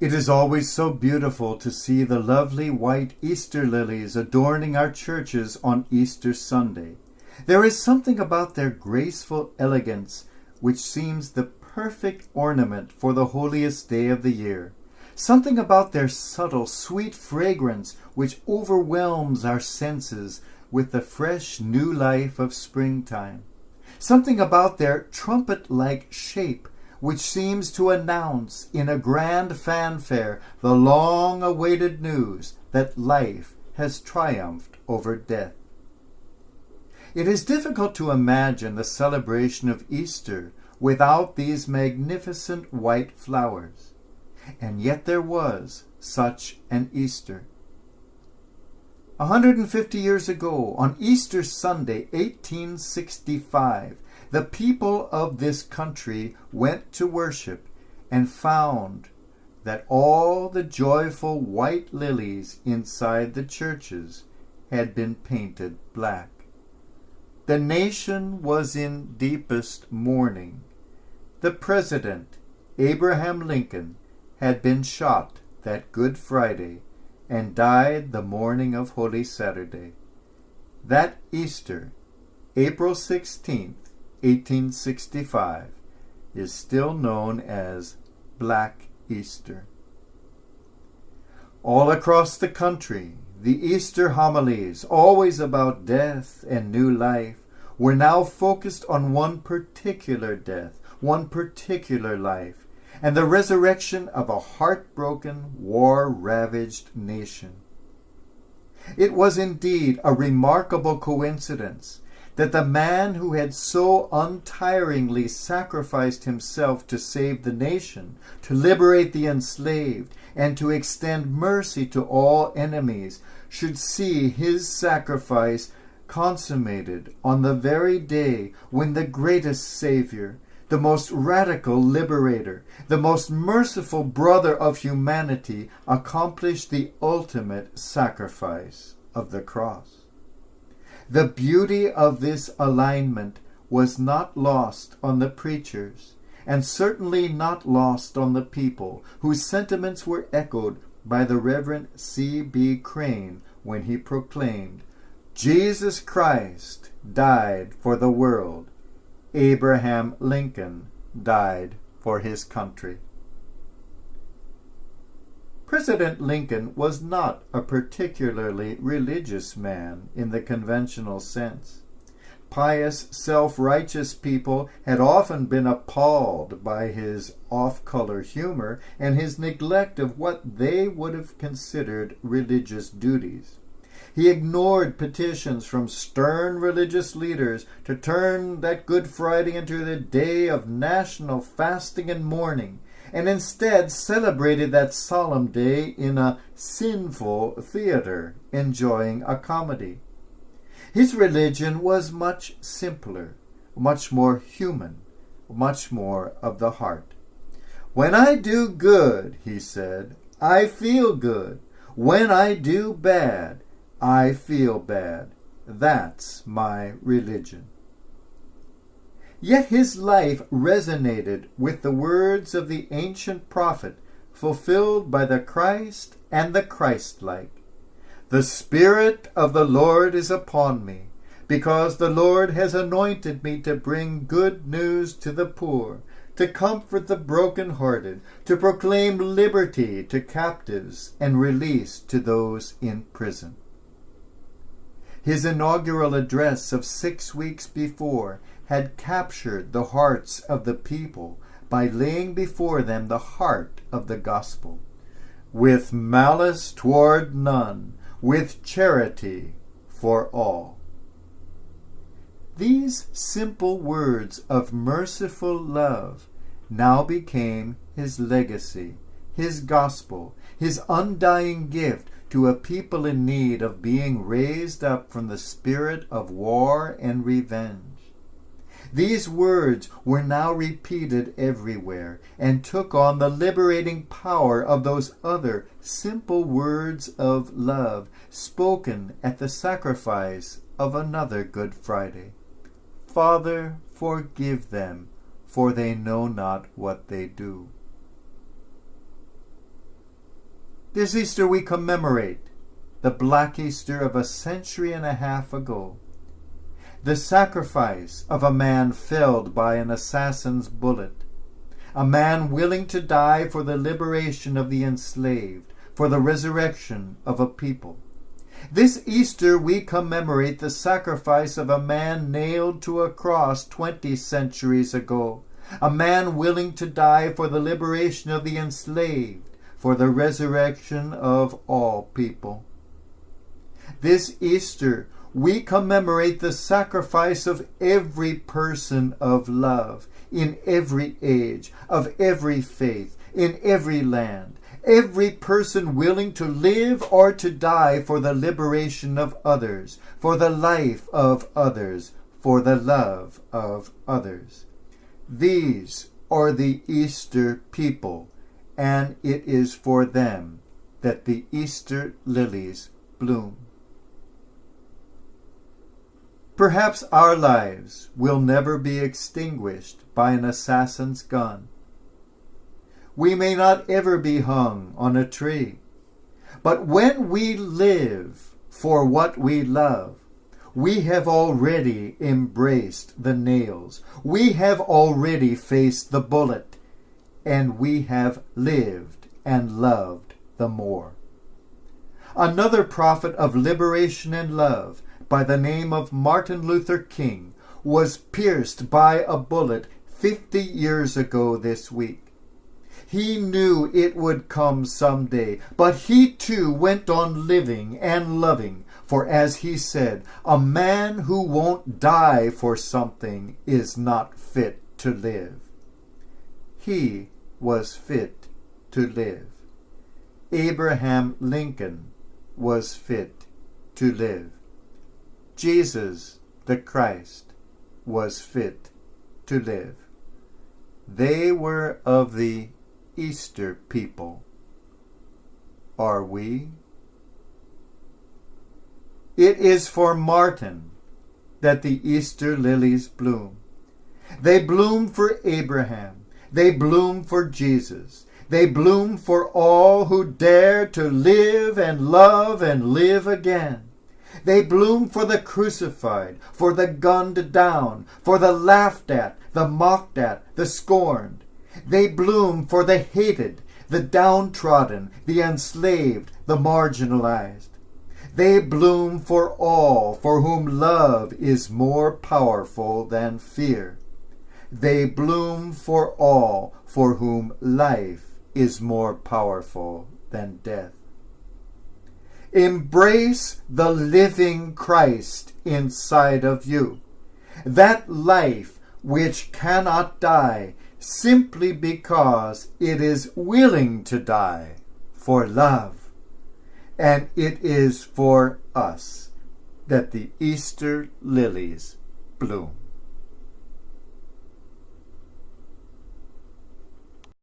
It is always so beautiful to see the lovely white Easter lilies adorning our churches on Easter Sunday. There is something about their graceful elegance which seems the perfect ornament for the holiest day of the year. Something about their subtle, sweet fragrance which overwhelms our senses with the fresh new life of springtime. Something about their trumpet-like shape which seems to announce in a grand fanfare the long-awaited news that life has triumphed over death. It is difficult to imagine the celebration of Easter without these magnificent white flowers. And yet there was such an Easter. 150 years ago, on Easter Sunday, 1865, the people of this country went to worship and found that all the joyful white lilies inside the churches had been painted black. The nation was in deepest mourning. The President, Abraham Lincoln, had been shot that Good Friday and died the morning of Holy Saturday. That Easter, April 16th, 1865, is still known as Black Easter. All across the country, the Easter homilies, always about death and new life, were now focused on one particular death, one particular life, and the resurrection of a heartbroken, war-ravaged nation. It was indeed a remarkable coincidence that the man who had so untiringly sacrificed himself to save the nation, to liberate the enslaved, and to extend mercy to all enemies, should see his sacrifice consummated on the very day when the greatest Savior, the most radical liberator, the most merciful brother of humanity, accomplished the ultimate sacrifice of the cross. The beauty of this alignment was not lost on the preachers, and certainly not lost on the people, whose sentiments were echoed by the Reverend C.B. Crane when he proclaimed, "Jesus Christ died for the world. Abraham Lincoln died for his country." President Lincoln was not a particularly religious man in the conventional sense. Pious, self-righteous people had often been appalled by his off-color humor and his neglect of what they would have considered religious duties. He ignored petitions from stern religious leaders to turn that Good Friday into the day of national fasting and mourning, and instead celebrated that solemn day in a sinful theater, enjoying a comedy. His religion was much simpler, much more human, much more of the heart. "When I do good," he said, "I feel good. When I do bad, I feel bad. That's my religion." Yet his life resonated with the words of the ancient prophet, fulfilled by the Christ and the Christ-like. "The Spirit of the Lord is upon me, because the Lord has anointed me to bring good news to the poor, to comfort the broken-hearted, to proclaim liberty to captives and release to those in prison." His inaugural address of 6 weeks before had captured the hearts of the people by laying before them the heart of the gospel. "With malice toward none, with charity for all." These simple words of merciful love now became his legacy, his gospel, his undying gift to a people in need of being raised up from the spirit of war and revenge. These words were now repeated everywhere and took on the liberating power of those other simple words of love spoken at the sacrifice of another Good Friday. "Father, forgive them, for they know not what they do." This Easter we commemorate the Black Easter of a century and a half ago. The sacrifice of a man felled by an assassin's bullet. A man willing to die for the liberation of the enslaved, for the resurrection of a people. This Easter we commemorate the sacrifice of a man nailed to a cross 20 centuries ago. A man willing to die for the liberation of the enslaved, for the resurrection of all people. This Easter we commemorate the sacrifice of every person of love, in every age, of every faith, in every land. Every person willing to live or to die for the liberation of others, for the life of others, for the love of others. These are the Easter people, and it is for them that the Easter lilies bloom. Perhaps our lives will never be extinguished by an assassin's gun. We may not ever be hung on a tree. But when we live for what we love, we have already embraced the nails. We have already faced the bullet. And we have lived and loved the more. Another prophet of liberation and love, by the name of Martin Luther King, was pierced by a bullet 50 years ago this week. He knew it would come someday, but he too went on living and loving, for as he said, a man who won't die for something is not fit to live. He was fit to live. Abraham Lincoln was fit to live. Jesus the Christ was fit to live. They were of the Easter people. Are we? It is for Martin that the Easter lilies bloom. They bloom for Abraham. They bloom for Jesus. They bloom for all who dare to live and love and live again. They bloom for the crucified, for the gunned down, for the laughed at, the mocked at, the scorned. They bloom for the hated, the downtrodden, the enslaved, the marginalized. They bloom for all for whom love is more powerful than fear. They bloom for all for whom life is more powerful than death. Embrace the living Christ inside of you. That life which cannot die simply because it is willing to die for love. And it is for us that the Easter lilies bloom.